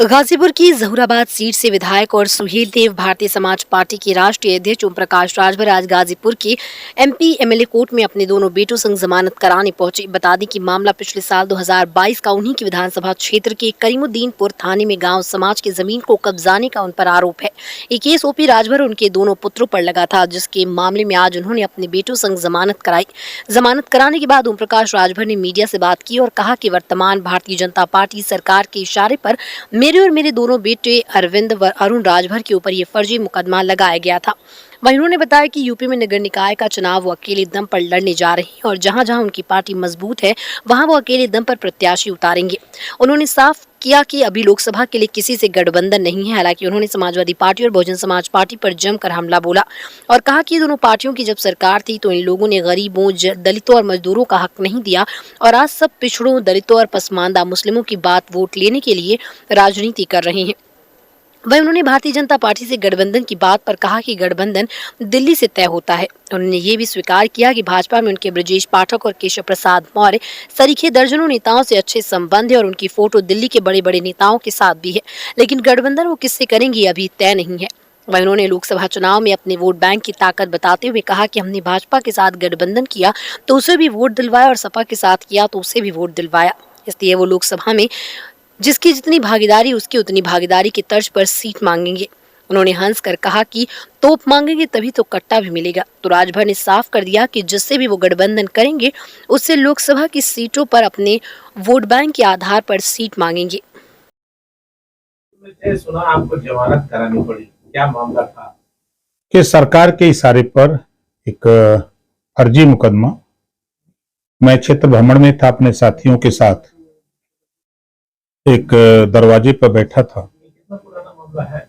गाजीपुर की जहूराबाद सीट से विधायक और सुहेल देव भारतीय समाज पार्टी के राष्ट्रीय अध्यक्ष ओम प्रकाश राजभर आज गाजीपुर के एमपी एमएलए कोर्ट में अपने दोनों बेटों संग जमानत कराने पहुंचे। बता दें कि मामला पिछले साल 2022 का उन्हीं के विधानसभा क्षेत्र के करीमुद्दीनपुर थाने में गांव समाज की जमीन को कब्जाने का उन पर आरोप है। ये केस ओपी राजभर और उनके दोनों पुत्रों पर लगा था, जिसके मामले में आज उन्होंने अपने बेटों संग जमानत कराई। जमानत कराने के बाद ओम प्रकाश राजभर ने मीडिया से बात की और कहा कि वर्तमान भारतीय जनता पार्टी सरकार के इशारे पर मेरे और मेरे दोनों बेटे अरविंद व अरुण राजभर के ऊपर ये फर्जी मुकदमा लगाया गया था। वहीं उन्होंने बताया कि यूपी में नगर निकाय का चुनाव वो अकेले दम पर लड़ने जा रहे हैं और जहां जहां उनकी पार्टी मजबूत है वहां वो अकेले दम पर प्रत्याशी उतारेंगे। उन्होंने साफ किया कि अभी लोकसभा के लिए किसी से गठबंधन नहीं है। हालांकि उन्होंने समाजवादी पार्टी और बहुजन समाज पार्टी पर जमकर हमला बोला और कहा कि दोनों पार्टियों की जब सरकार थी तो इन लोगों ने गरीबों, दलितों और मजदूरों का हक नहीं दिया और आज सब पिछड़ों, दलितों और पसमानदा मुस्लिमों की बात वोट लेने के लिए राजनीति कर रहे हैं। वहीं उन्होंने भारतीय जनता पार्टी से गठबंधन की बात पर कहा कि गठबंधन दिल्ली से तय होता है। उन्होंने ये भी स्वीकार किया कि भाजपा में उनके ब्रजेश पाठक और केशव प्रसाद मौर्य सरीखे दर्जनों नेताओं से अच्छे संबंध है और उनकी फोटो दिल्ली के बड़े बड़े नेताओं के साथ भी है, लेकिन गठबंधन वो किससे करेंगी अभी तय नहीं है। वहीं उन्होंने लोकसभा चुनाव में अपने वोट बैंक की ताकत बताते हुए कहा कि हमने भाजपा के साथ गठबंधन किया तो उसे भी वोट दिलवाया और सपा के साथ किया तो उसे भी वोट दिलवाया, इसलिए वो लोकसभा में जिसकी जितनी भागीदारी उसकी उतनी भागीदारी की तर्ज पर सीट मांगेंगे। उन्होंने हंसकर कहा कि तोप मांगेंगे तभी तो कट्टा भी मिलेगा। तो राजभर ने साफ कर दिया कि जिससे भी वो गठबंधन करेंगे उससे लोकसभा की सीटों पर अपने वोट बैंक के आधार पर सीट मांगेंगे। सुना आपको जमानत करानी पड़ी, क्या मामला था? कि सरकार के इशारे पर एक फर्जी मुकदमा, मैं क्षेत्र भ्रमण में था, अपने साथियों के साथ एक दरवाजे पर बैठा था। कितना पुराना मामला है?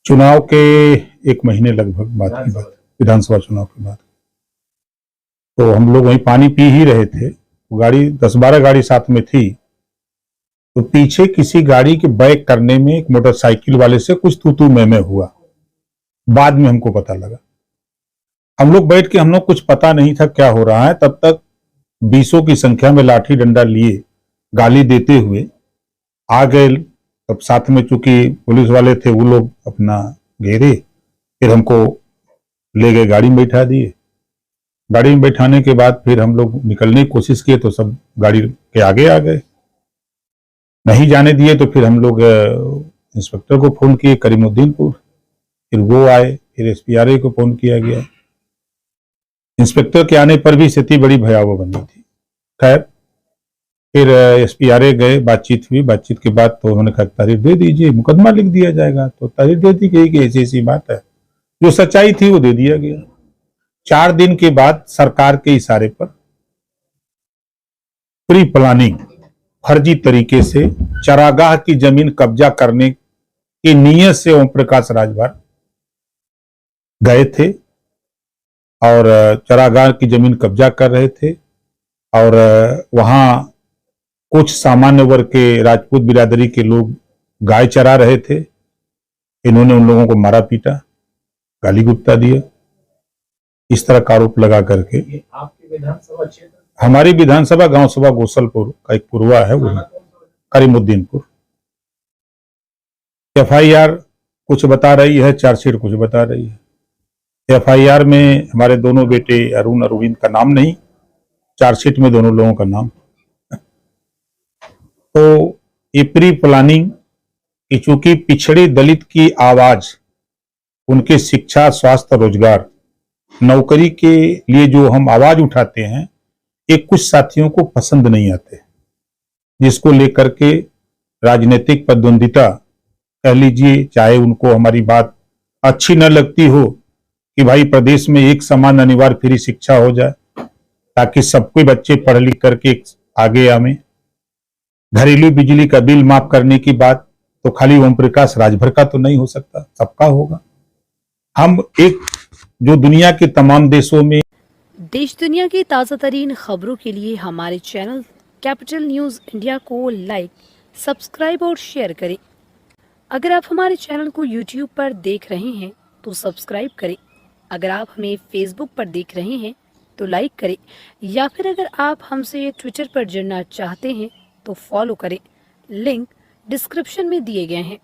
चुनाव के 1 महीने लगभग बाद की बात, विधानसभा चुनाव के बाद। तो हम लोग वहीं पानी पी ही रहे थे, गाड़ी 10-12 गाड़ी साथ में थी, तो पीछे किसी गाड़ी के बैक करने में एक मोटरसाइकिल वाले से कुछ तू मैं हुआ। बाद में हमको पता लगा, हम लोग बैठ के, हम लोग कुछ पता नहीं था क्या हो रहा है, तब तक 20 की संख्या में लाठी डंडा लिए गाली देते हुए आ गए। तब साथ में चूंकि पुलिस वाले थे, वो लोग अपना घेरे, फिर हमको ले गए, गाड़ी में बैठा दिए। गाड़ी में बैठाने के बाद फिर हम लोग निकलने की कोशिश किए तो सब गाड़ी के आगे आ गए, नहीं जाने दिए। तो फिर हम लोग इंस्पेक्टर को फोन किए करीमुद्दीनपुर, फिर वो आए, फिर एसपीआरए को फोन किया गया। इंस्पेक्टर के आने पर भी स्थिति बड़ी भयावह बनी थी। खैर फिर एसपीआरए गए, बातचीत हुई। बातचीत के बाद तो उन्होंने कहा तारीख दे दीजिए, मुकदमा लिख दिया जाएगा। तो तारीख दे दी गई कि ऐसी ऐसी बात है, जो सच्चाई थी वो दे दिया गया। 4 दिन के बाद सरकार के इशारे पर प्री प्लानिंग फर्जी तरीके से चरागाह की जमीन कब्जा करने की नीयत से ओम प्रकाश राजभर गए थे और चरागाह की जमीन कब्जा कर रहे थे और वहां कुछ सामान्य वर्ग के राजपूत बिरादरी के लोग गाय चरा रहे थे। इन्होंने उन लोगों को मारा पीटा, गाली गुप्ता दिया, इस तरह का आरोप लगा करके। आपकी विधानसभा क्षेत्र? हमारी विधानसभा गांव सभा गोसलपुर का एक पुरवा है, वो करीमुद्दीनपुर। एफआईआर कुछ बता रही है, चार्जशीट कुछ बता रही है। एफआईआर में हमारे दोनों बेटे अरुण और अरविंद का नाम नहीं, चार्जशीट में दोनों लोगों का नाम। तो ये प्री प्लानिंग कि चूंकि पिछड़े दलित की आवाज, उनके शिक्षा, स्वास्थ्य, रोजगार, नौकरी के लिए जो हम आवाज उठाते हैं, ये कुछ साथियों को पसंद नहीं आते, जिसको लेकर के राजनीतिक प्रतिद्वंदिता कह लीजिए, चाहे उनको हमारी बात अच्छी न लगती हो कि भाई प्रदेश में एक समान अनिवार्य फ्री शिक्षा हो जाए ताकि सबके बच्चे पढ़ लिख करके आगे आवे। घरेलू बिजली का बिल माफ करने की बात तो खाली ओम प्रकाश राजभर का तो नहीं हो सकता, सबका होगा। हम एक जो दुनिया के तमाम देशों में देश दुनिया की ताज़ा तरीन खबरों के लिए हमारे चैनल कैपिटल न्यूज़ इंडिया को लाइक, सब्सक्राइब और शेयर करें। अगर आप हमारे चैनल को यूट्यूब पर देख रहे हैं तो सब्सक्राइब करें। अगर आप हमें फेसबुक पर देख रहे हैं तो लाइक करें, या फिर अगर आप हमसे ट्विटर पर जुड़ना चाहते हैं तो फॉलो करें। लिंक डिस्क्रिप्शन में दिए गए हैं।